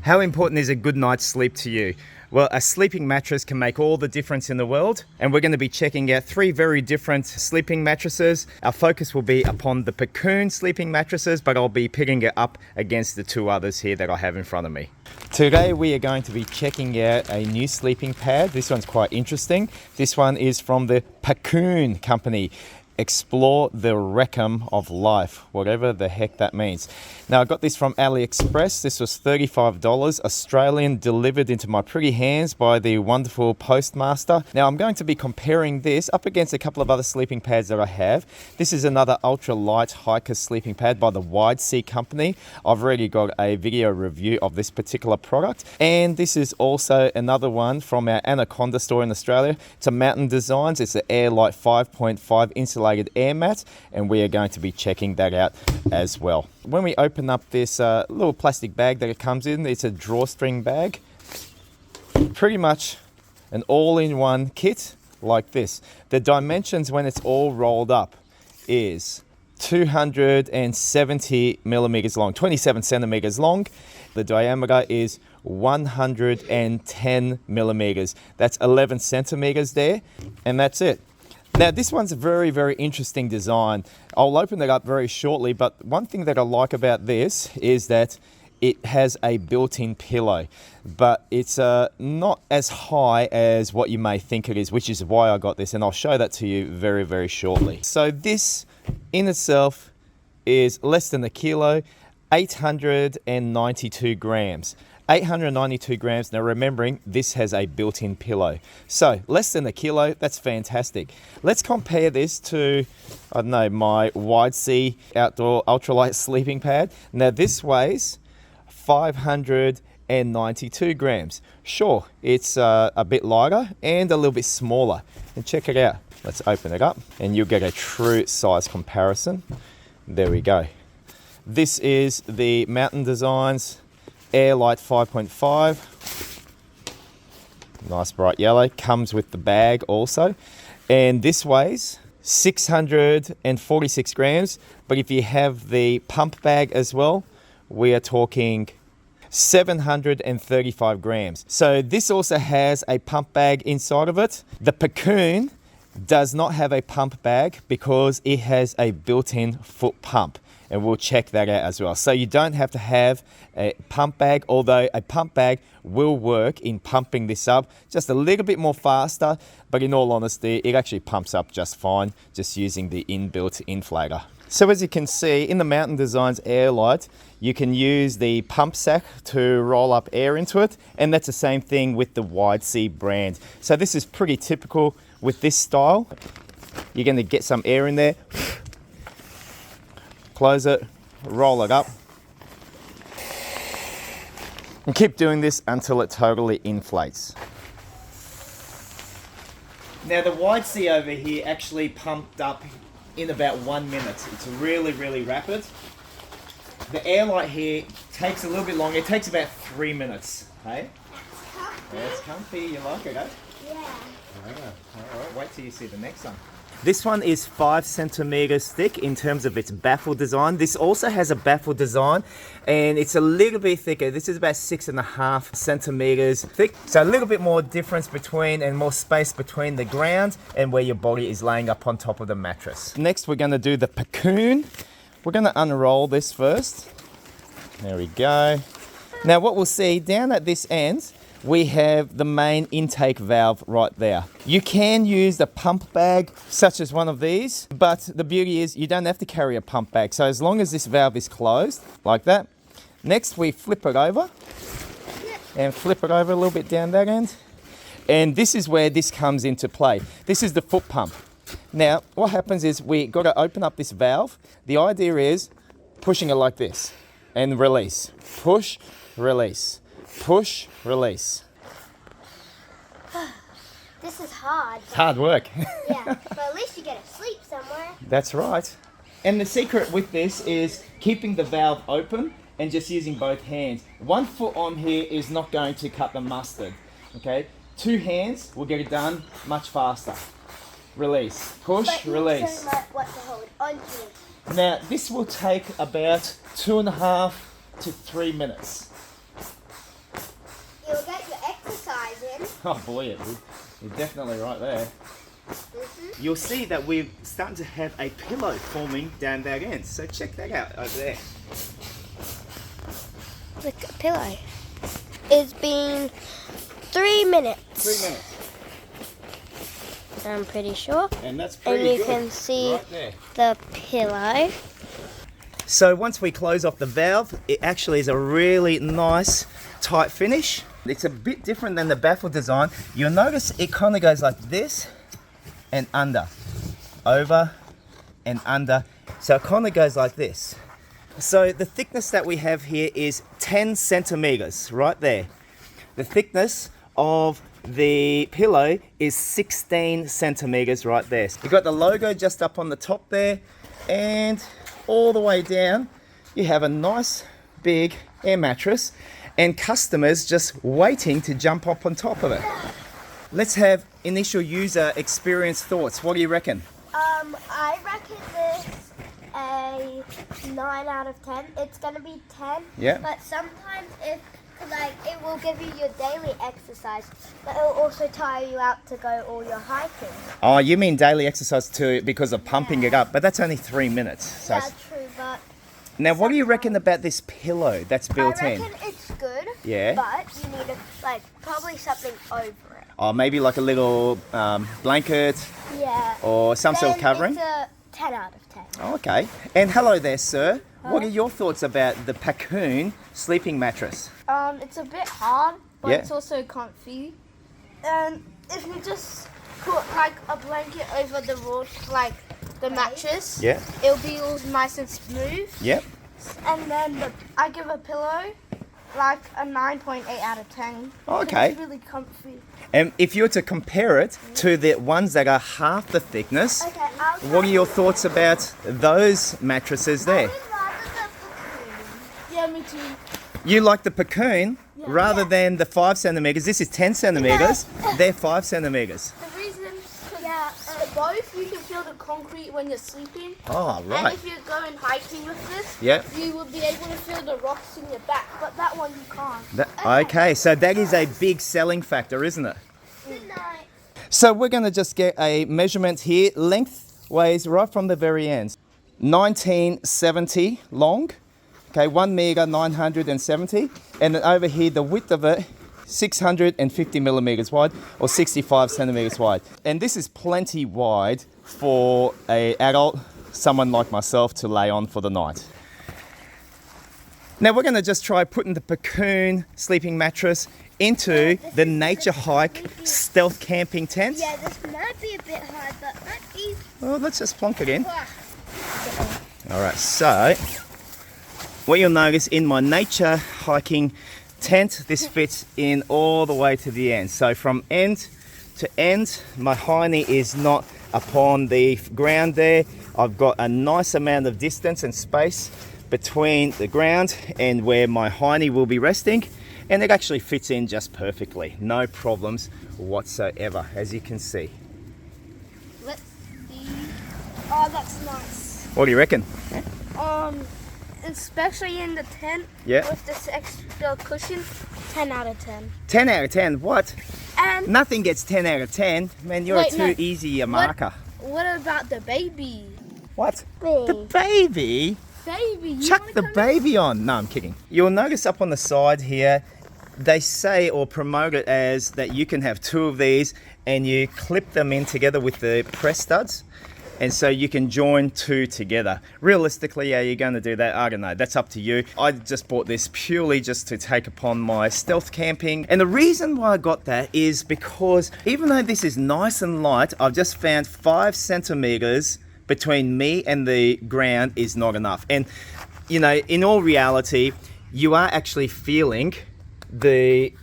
How important is a good night's sleep to you? Well, a sleeping mattress can make all the difference in the world, and we're going to be checking out 3 very different sleeping mattresses. Our focus will be upon the PACOONE sleeping mattresses, but I'll be pitting it up against the 2 others here that I have in front of me. Today we are going to be checking out a new sleeping pad. This one's quite interesting. This one is from the PACOONE company. Explore the Recum of life, whatever the heck that means. Now, I got this from AliExpress. This was $35 Australian, delivered into my pretty hands by the wonderful postmaster. Now, I'm going to be comparing this up against a couple of other sleeping pads that I have. This is another ultralight hiker sleeping pad by the Wide Sea company. I've already got a video review of this particular product. And this is also another one from our Anaconda store in Australia. It's a Mountain Designs. It's the Airlight 5.5 insulated air mat, and we are going to be checking that out as well. When we open up this little plastic bag that it comes in, it's a drawstring bag. Pretty much an all-in-one kit like this. The dimensions when it's all rolled up is 270 millimeters long, 27 centimeters long. The diameter is 110 millimeters. That's 11 centimeters there, and that's it. Now, this one's a very, very interesting design. I'll open it up very shortly, but one thing that I like about this is that it has a built-in pillow, but it's not as high as what you may think it is, which is why I got this, and I'll show that to you very, very shortly. So this in itself is less than a kilo, 892 grams. 892 grams. Now, remembering this has a built-in pillow. So less than a kilo, that's fantastic. Let's compare this to, I don't know, my Wide Sea outdoor ultralight sleeping pad. Now this weighs 592 grams. Sure, it's a bit lighter and a little bit smaller. And check it out. Let's open it up and you'll get a true size comparison. There we go. This is the Mountain Designs Airlight 5.5, nice bright yellow, comes with the bag also, and this weighs 646 grams, but if you have the pump bag as well, we are talking 735 grams. So this also has a pump bag inside of it. The PACOONE does not have a pump bag because it has a built-in foot pump, and we'll check that out as well. So you don't have to have a pump bag, although a pump bag will work in pumping this up just a little bit more faster, but in all honesty, it actually pumps up just fine just using the inbuilt inflator. So as you can see, in the Mountain Designs Airlight, you can use the pump sack to roll up air into it, and that's the same thing with the Wide Sea brand. So this is pretty typical with this style. You're going to get some air in there, close it, roll it up, and keep doing this until it totally inflates. Now the Wide Sea over here actually pumped up in about 1 minute. It's really, really rapid. The Airlight here takes a little bit longer. It takes about 3 minutes. Hey? Yeah, it's comfy. You like it, eh? Yeah. Alright, wait till you see the next one. This one is 5 centimeters thick in terms of its baffle design. This also has a baffle design, and it's a little bit thicker. This is about 6.5 centimeters thick. So a little bit more difference between and more space between the ground and where your body is laying up on top of the mattress. Next, we're going to do the PACOONE. We're going to unroll this first. There we go. Now what we'll see down at this end, we have the main intake valve right there. You can use the pump bag, such as one of these, but the beauty is you don't have to carry a pump bag. So as long as this valve is closed, like that. Next, we flip it over and flip it over a little bit down that end. And this is where this comes into play. This is the foot pump. Now, what happens is we got to open up this valve. The idea is pushing it like this and release. Push, release. Push, release. This is hard. It's hard work. Yeah, but at least you get to sleep somewhere. That's right. And the secret with this is keeping the valve open and just using both hands. 1 foot on here is not going to cut the mustard. Okay, 2 hands will get it done much faster. Release, push, but release. But what to hold onto. Now this will take about 2.5 to 3 minutes. Oh boy, it is. You're definitely right there. You'll see that we're starting to have a pillow forming down that end. So check that out over there. Look, a pillow. It's been 3 minutes. 3 minutes. I'm pretty sure. And that's pretty And you good. can see right there. the pillow. So once we close off the valve, it actually is a really nice tight finish. It's a bit different than the baffle design. You'll notice it kind of goes like this and under, over and under. So it kind of goes like this. So the thickness that we have here is 10 centimeters right there. The thickness of the pillow is 16 centimeters right there. You've got the logo just up on the top there, and all the way down you have a nice big air mattress and customers just waiting to jump up on top of it. Let's have initial user experience thoughts. What do you reckon? I reckon this a 9 out of 10. It's gonna be 10. Yeah. But sometimes it will give you your daily exercise, but it will also tire you out to go all your hiking. Oh, you mean daily exercise too, because of pumping it up, but that's only 3 minutes. So Yeah, true, but now what do you reckon about this pillow that's built I in? reckon it's good. Yeah. But you need probably something over it. Oh, maybe like a little blanket Yeah. or some sort of Then covering? It's a 10 out of 10. Oh, okay. And hello there, sir. What are your thoughts about the PACOONE sleeping mattress? It's a bit hard, but Yeah. it's also comfy. And if you just put like a blanket over the wood, like the mattress, Yeah. it'll be all nice and smooth. Yep. And then I give a pillow like a 9.8 out of 10. Okay. It's really comfy. And if you were to compare it to the ones that are half the thickness, Okay, what are your thoughts about those mattresses there? Yeah, me too. You like the PACOONE rather than the 5 centimeters. This is 10 centimeters. They're 5 centimeters. The reason, both you can feel the concrete when you're sleeping. Oh, And right. if you're going hiking with this, Yep. you will be able to feel the rocks in your back, but that one you can't. Okay, so that is a big selling factor, isn't it? Good night. So we're going to just get a measurement here, lengthways right from the very end. 1970 long, okay, 1 meter 970, and then over here the width of it 650 millimeters wide or 65 centimeters wide. And this is plenty wide for an adult, someone like myself, to lay on for the night. Now we're going to just try putting the PACOONE sleeping mattress into the Naturehike Stealth Camping Tent. Yeah, this might be a bit hard, but might be. Well, let's just plonk it in. All right, so what you'll notice in my nature hiking tent, this fits in all the way to the end. So from end to end, my hiney is not upon the ground there. I've got a nice amount of distance and space between the ground and where my hiney will be resting, and it actually fits in just perfectly. No problems whatsoever, as you can see. Let's see. Oh, that's nice. What do you reckon? Especially in the tent Yeah. with this extra cushion, 10 out of 10. 10 out of 10, what? And Nothing gets 10 out of 10. Man, you're Wait, too no. easy a marker. what about the baby? What? Me. The baby? Baby, you Chuck wanna the come baby on. No, I'm kidding. You'll notice up on the side here, they say or promote it as that you can have 2 of these and you clip them in together with the press studs. And so you can join 2 together. Realistically, are you going to do that? I don't know. That's up to you. I just bought this purely just to take upon my stealth camping. And the reason why I got that is because even though this is nice and light, I've just found 5 centimeters between me and the ground is not enough. And, you know, in all reality, you are actually feeling the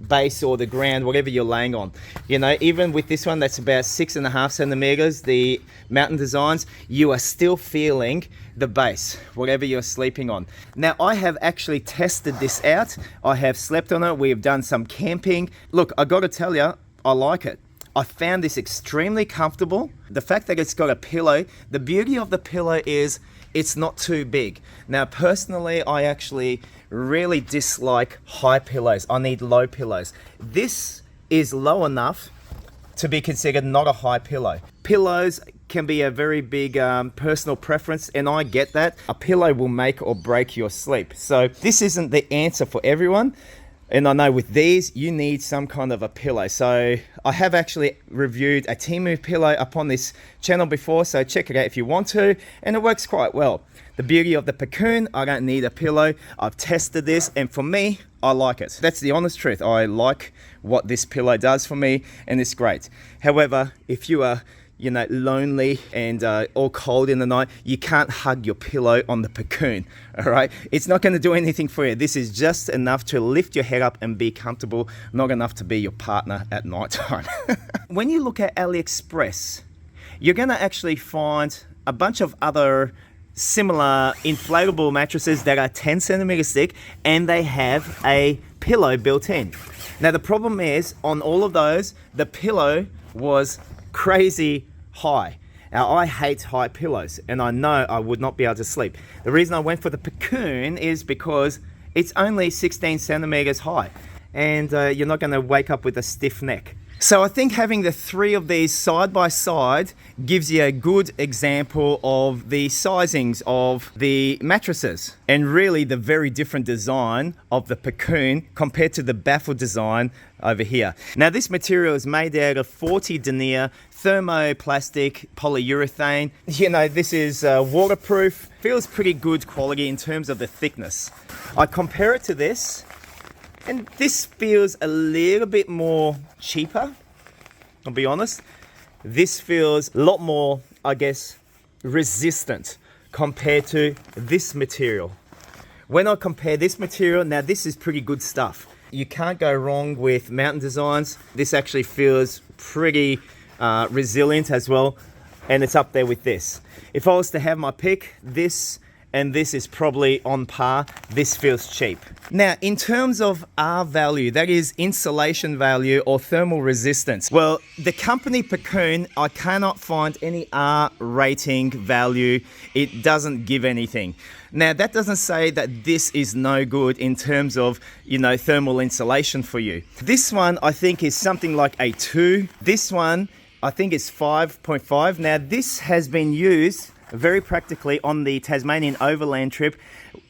base or the ground, whatever you're laying on. You know, even with this one that's about 6.5 centimeters, the mountain designs, you are still feeling the base, whatever you're sleeping on. Now, I have actually tested this out. I have slept on it. We have done some camping. Look, I got to tell you, I like it. I found this extremely comfortable. The fact that it's got a pillow, the beauty of the pillow is it's not too big. Now, personally, I actually really dislike high pillows. I need low pillows. This is low enough to be considered not a high pillow. Pillows can be a very big personal preference, and I get that. A pillow will make or break your sleep. So this isn't the answer for everyone. And I know with these, you need some kind of a pillow. So I have actually reviewed a Temu pillow up on this channel before, so check it out if you want to, and it works quite well. The beauty of the PACOONE, I don't need a pillow. I've tested this, and for me, I like it. That's the honest truth. I like what this pillow does for me, and it's great. However, if you are lonely and all cold in the night, you can't hug your pillow on the PACOONE, all right? It's not gonna do anything for you. This is just enough to lift your head up and be comfortable, not enough to be your partner at nighttime. When you look at AliExpress, you're gonna actually find a bunch of other similar inflatable mattresses that are 10 centimeters thick, and they have a pillow built in. Now the problem is, on all of those, the pillow was crazy high. Now I hate high pillows, and I know I would not be able to sleep. The reason I went for the PACOONE is because it's only 16 centimeters high, and you're not going to wake up with a stiff neck. So I think having the three of these side by side gives you a good example of the sizings of the mattresses, and really the very different design of the PACOONE compared to the baffle design over here. Now this material is made out of 40 denier thermoplastic polyurethane. This is waterproof, feels pretty good quality in terms of the thickness. I compare it to this, and this feels a little bit more cheaper, I'll be honest. This feels a lot more, I guess, resistant compared to this material. When I compare this material, now this is pretty good stuff. You can't go wrong with Mountain Designs. This actually feels pretty resilient as well, and it's up there with this. If I was to have my pick, this and this is probably on par. This feels cheap. Now, in terms of R value, that is insulation value or thermal resistance. Well, the company PACOONE, I cannot find any R rating value. It doesn't give anything. Now, that doesn't say that this is no good in terms of, thermal insulation for you. This one, I think, is something like a 2. This one, I think, is 5.5. Now, this has been used very practically on the Tasmanian overland trip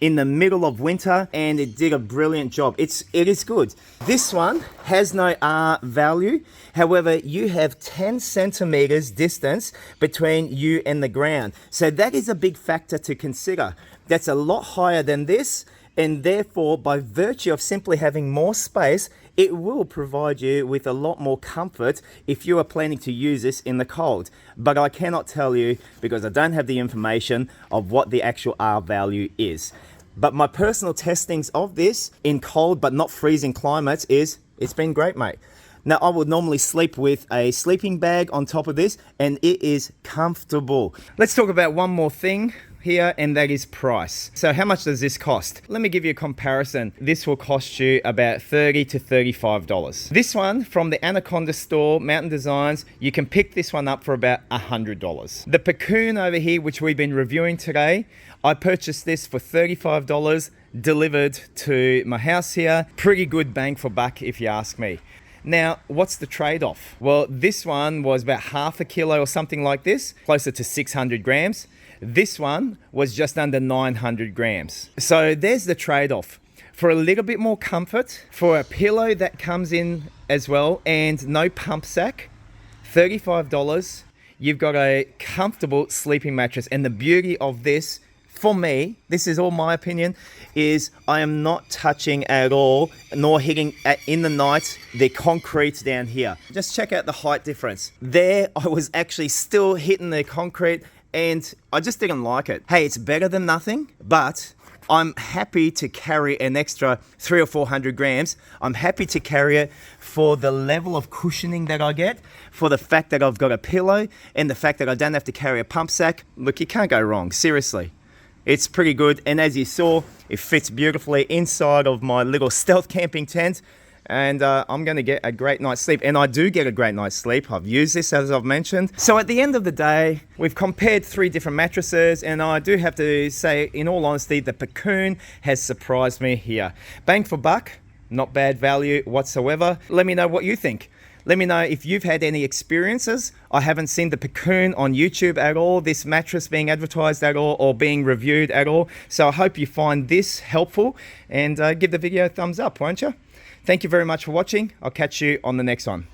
in the middle of winter, and it did a brilliant job. It is good. This one has no R value. However, you have 10 centimeters distance between you and the ground. So that is a big factor to consider. That's a lot higher than this, and therefore, by virtue of simply having more space, it will provide you with a lot more comfort if you are planning to use this in the cold. But I cannot tell you, because I don't have the information of what the actual R value is. But my personal testings of this in cold but not freezing climates is, it's been great, mate. Now, I would normally sleep with a sleeping bag on top of this, and it is comfortable. Let's talk about one more thing here, and that is price. So how much does this cost? Let me give you a comparison. This will cost you about $30 to $35. This one from the Anaconda store, Mountain Designs, you can pick this one up for about $100. The PACOONE over here, which we've been reviewing today, I purchased this for $35, delivered to my house here. Pretty good bang for buck if you ask me. Now, what's the trade-off? Well, this one was about half a kilo or something like this, closer to 600 grams. This one was just under 900 grams. So there's the trade-off. For a little bit more comfort, for a pillow that comes in as well, and no pump sack, $35, you've got a comfortable sleeping mattress. And the beauty of this, for me, this is all my opinion, is I am not touching at all, nor hitting in the night the concrete down here. Just check out the height difference. There, I was actually still hitting the concrete, and I just didn't like it. Hey, it's better than nothing, but I'm happy to carry an extra 300 or 400 grams. I'm happy to carry it for the level of cushioning that I get, for the fact that I've got a pillow, and the fact that I don't have to carry a pump sack. Look, you can't go wrong, seriously. It's pretty good, and as you saw, it fits beautifully inside of my little stealth camping tent, and I'm gonna get a great night's sleep. And I do get a great night's sleep. I've used this, as I've mentioned. So at the end of the day, we've compared 3 different mattresses, and I do have to say, in all honesty, the PACOONE has surprised me here. Bang for buck, not bad value whatsoever. Let me know what you think. Let me know if you've had any experiences. I haven't seen the PACOONE on YouTube at all, this mattress being advertised at all, or being reviewed at all. So I hope you find this helpful, and give the video a thumbs up, won't you? Thank you very much for watching. I'll catch you on the next one.